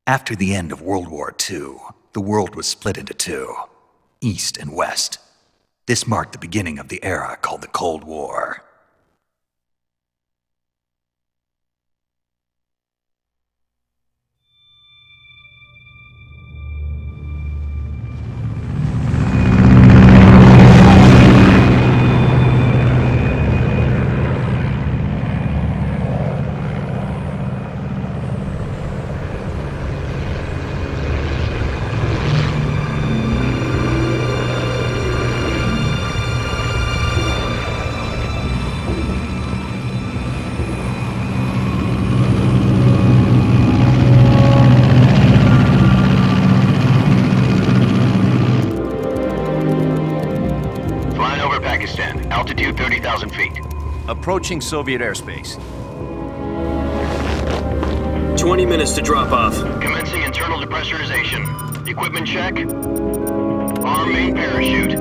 After the end of World War II, the world was split into two, East and West. This marked the beginning of the era called the Cold War. Altitude 30,000 feet. Approaching Soviet airspace. 20 minutes to drop off. Commencing internal depressurization. Equipment check. Arm main parachute.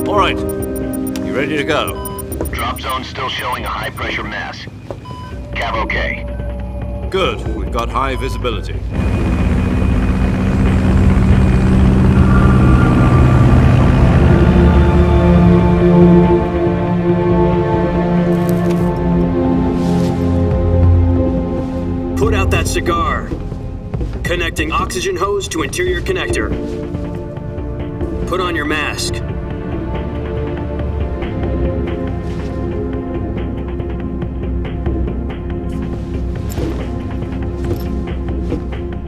All right. You ready to go? Drop zone still showing a high pressure mass. Cav okay. Good. We've got high visibility. Put out that cigar. Connecting oxygen hose to interior connector. Put on your mask.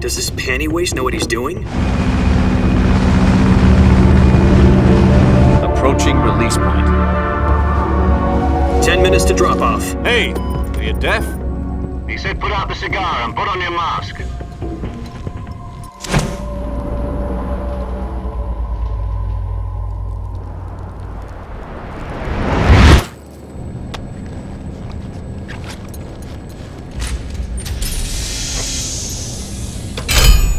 Does this panty waste know what he's doing? Approaching release point. 10 minutes to drop off. Hey, are you deaf? He said put out the cigar and put on your mask.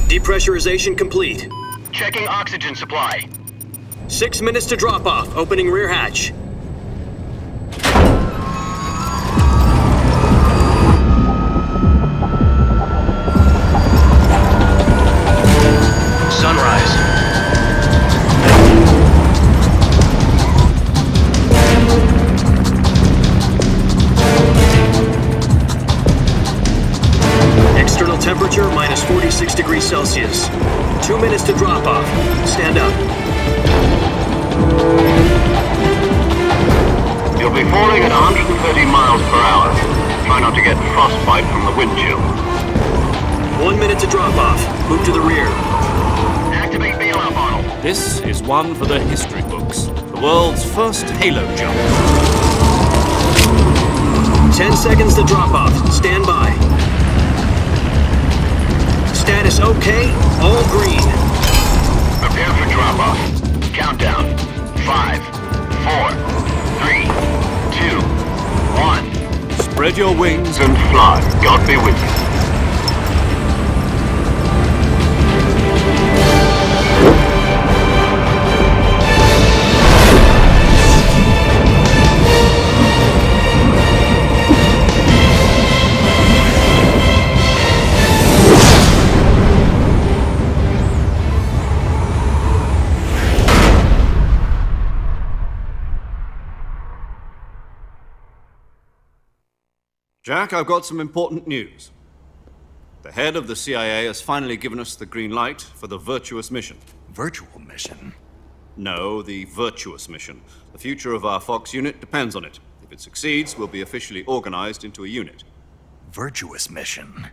Depressurization complete. Checking oxygen supply. 6 minutes to drop off. Opening rear hatch. Sunrise. External temperature minus 46 degrees Celsius. 2 minutes to drop off. Stand up. You'll be falling at 130 miles per hour. Try not to get frostbite from the wind chill. 1 minute to drop off. Move to the rear. Activate bailout model. This is one for the history books. The world's first halo jump. 10 seconds to drop off. Stand by. Status okay. All green. Prepare for drop off. Countdown. 5, 4, 3, 2, 1. Spread your wings And fly. God be with you. Jack, I've got some important news. The head of the CIA has finally given us the green light for the virtuous mission. Virtual mission? No, the virtuous mission. The future of our Fox unit depends on it. If it succeeds, we'll be officially organized into a unit. Virtuous mission?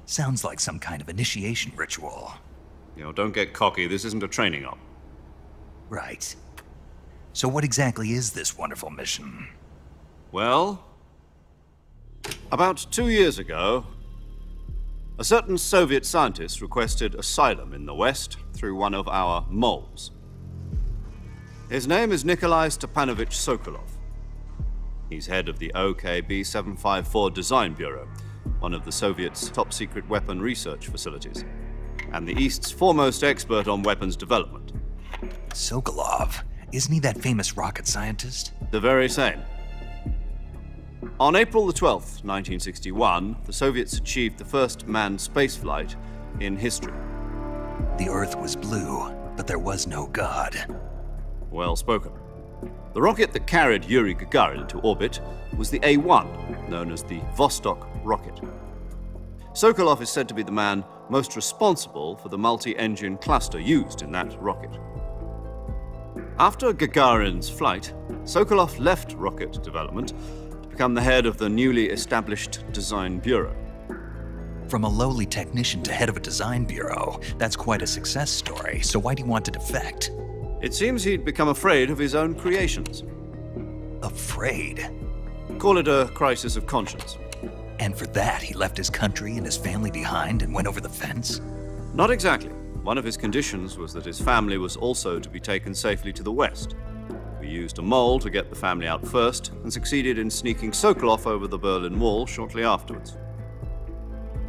Sounds like some kind of initiation ritual. You know, don't get cocky. This isn't a training op. Right. So what exactly is this wonderful mission? Well, about 2 years ago, a certain Soviet scientist requested asylum in the West through one of our moles. His name is Nikolai Stepanovich Sokolov. He's head of the OKB-754 Design Bureau, one of the Soviets' top-secret weapon research facilities, and the East's foremost expert on weapons development. Sokolov? Isn't he that famous rocket scientist? The very same. On April the 12th, 1961, the Soviets achieved the first manned spaceflight in history. The Earth was blue, but there was no God. Well spoken. The rocket that carried Yuri Gagarin into orbit was the A-1, known as the Vostok rocket. Sokolov is said to be the man most responsible for the multi-engine cluster used in that rocket. After Gagarin's flight, Sokolov left rocket development to become the head of the newly established Design Bureau. From a lowly technician to head of a design bureau, that's quite a success story, so why do you want to defect? It seems he'd become afraid of his own creations. Afraid? Call it a crisis of conscience. And for that, he left his country and his family behind and went over the fence? Not exactly. One of his conditions was that his family was also to be taken safely to the west. We used a mole to get the family out first and succeeded in sneaking Sokolov over the Berlin Wall shortly afterwards.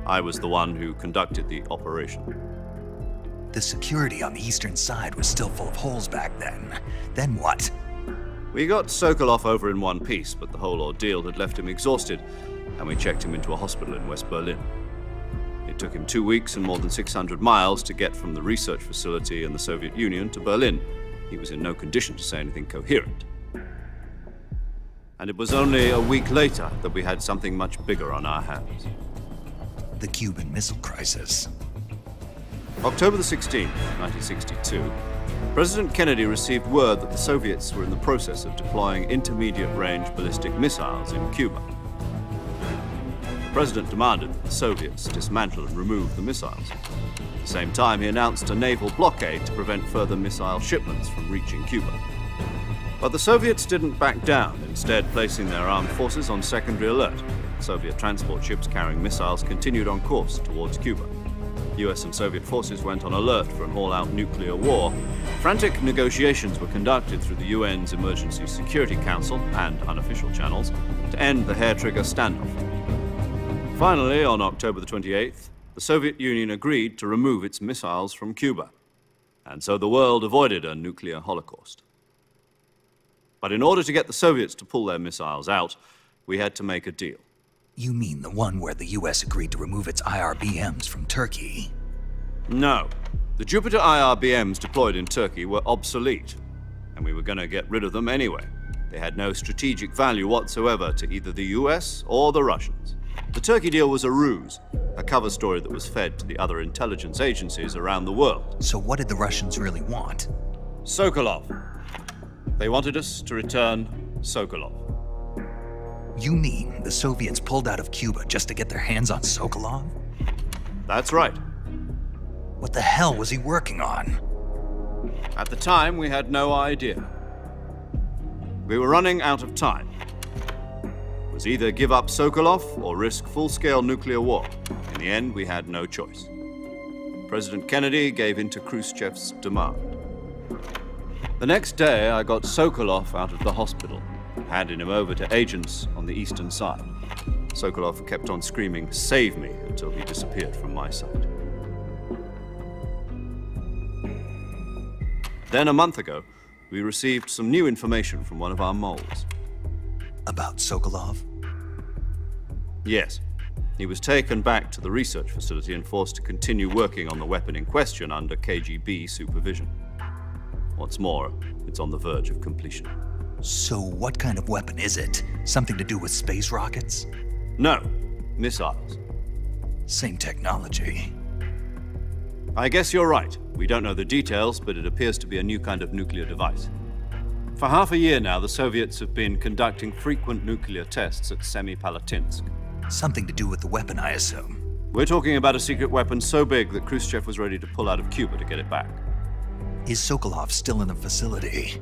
I was the one who conducted the operation. The security on the eastern side was still full of holes back then. Then what? We got Sokolov over in one piece, but the whole ordeal had left him exhausted, and we checked him into a hospital in West Berlin. It took him 2 weeks and more than 600 miles to get from the research facility in the Soviet Union to Berlin. He was in no condition to say anything coherent. And it was only a week later that we had something much bigger on our hands. The Cuban Missile Crisis. October the 16th, 1962, President Kennedy received word that the Soviets were in the process of deploying intermediate-range ballistic missiles in Cuba. The President demanded that the Soviets dismantle and remove the missiles. At the same time, he announced a naval blockade to prevent further missile shipments from reaching Cuba. But the Soviets didn't back down, instead placing their armed forces on secondary alert. Soviet transport ships carrying missiles continued on course towards Cuba. US and Soviet forces went on alert for an all-out nuclear war. Frantic negotiations were conducted through the UN's Emergency Security Council and unofficial channels to end the hair-trigger standoff. Finally, on October the 28th, the Soviet Union agreed to remove its missiles from Cuba. And so the world avoided a nuclear holocaust. But in order to get the Soviets to pull their missiles out, we had to make a deal. You mean the one where the US agreed to remove its IRBMs from Turkey? No. The Jupiter IRBMs deployed in Turkey were obsolete, and we were going to get rid of them anyway. They had no strategic value whatsoever to either the US or the Russians. The Turkey deal was a ruse, a cover story that was fed to the other intelligence agencies around the world. So what did the Russians really want? Sokolov. They wanted us to return Sokolov. You mean the Soviets pulled out of Cuba just to get their hands on Sokolov? That's right. What the hell was he working on? At the time, we had no idea. We were running out of time. It was either give up Sokolov or risk full-scale nuclear war. In the end, we had no choice. President Kennedy gave in to Khrushchev's demand. The next day, I got Sokolov out of the hospital, handing him over to agents on the eastern side. Sokolov kept on screaming, "Save me," until he disappeared from my sight. Then a month ago, we received some new information from one of our moles. About Sokolov? Yes. He was taken back to the research facility and forced to continue working on the weapon in question under KGB supervision. What's more, it's on the verge of completion. So what kind of weapon is it? Something to do with space rockets? No, missiles. Same technology. I guess you're right. We don't know the details, but it appears to be a new kind of nuclear device. For half a year now, the Soviets have been conducting frequent nuclear tests at Semipalatinsk. Something to do with the weapon, I assume. We're talking about a secret weapon so big that Khrushchev was ready to pull out of Cuba to get it back. Is Sokolov still in the facility?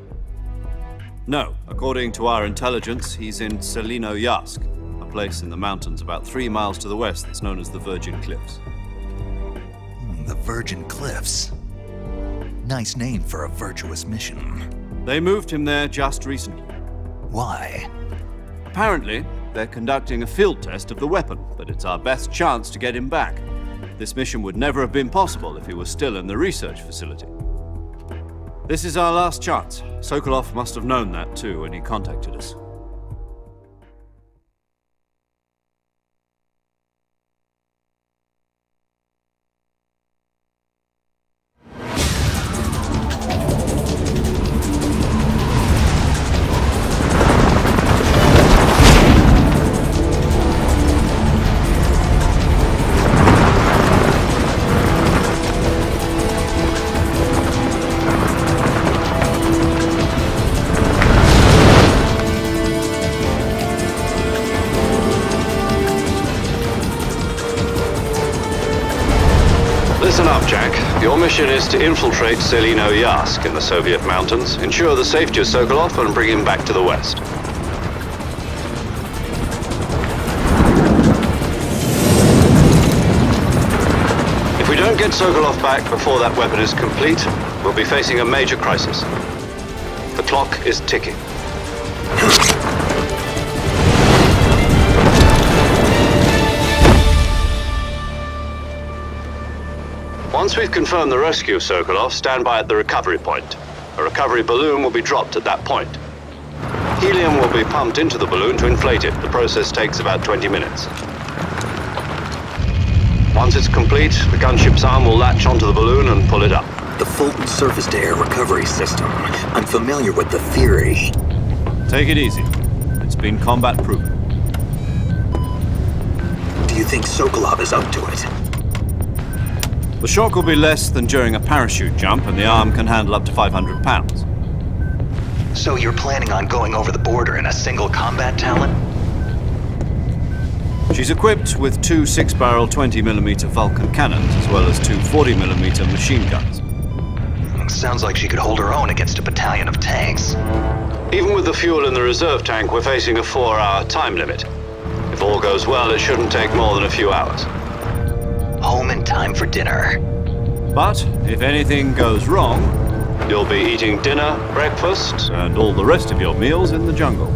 No. According to our intelligence, he's in Selinoyarsk, a place in the mountains about 3 miles to the west that's known as the Virgin Cliffs. The Virgin Cliffs. Nice name for a virtuous mission. They moved him there just recently. Why? Apparently, they're conducting a field test of the weapon, but it's our best chance to get him back. This mission would never have been possible if he was still in the research facility. This is our last chance. Sokolov must have known that too when he contacted us. Listen up, Jack. Your mission is to infiltrate Selino-Yask in the Soviet mountains, ensure the safety of Sokolov, and bring him back to the West. If we don't get Sokolov back before that weapon is complete, we'll be facing a major crisis. The clock is ticking. Once we've confirmed the rescue of Sokolov, stand by at the recovery point. A recovery balloon will be dropped at that point. Helium will be pumped into the balloon to inflate it. The process takes about 20 minutes. Once it's complete, the gunship's arm will latch onto the balloon and pull it up. The Fulton surface-to-air recovery system. I'm familiar with the theory. Take it easy. It's been combat-proven. Do you think Sokolov is up to it? The shock will be less than during a parachute jump, and the arm can handle up to 500 pounds. So you're planning on going over the border in a single combat Talon? She's equipped with two 6-barrel 20mm Vulcan cannons, as well as two 40mm machine guns. Sounds like she could hold her own against a battalion of tanks. Even with the fuel in the reserve tank, we're facing a 4-hour time limit. If all goes well, it shouldn't take more than a few hours. Home in time for dinner. But if anything goes wrong, you'll be eating dinner, breakfast, and all the rest of your meals in the jungle.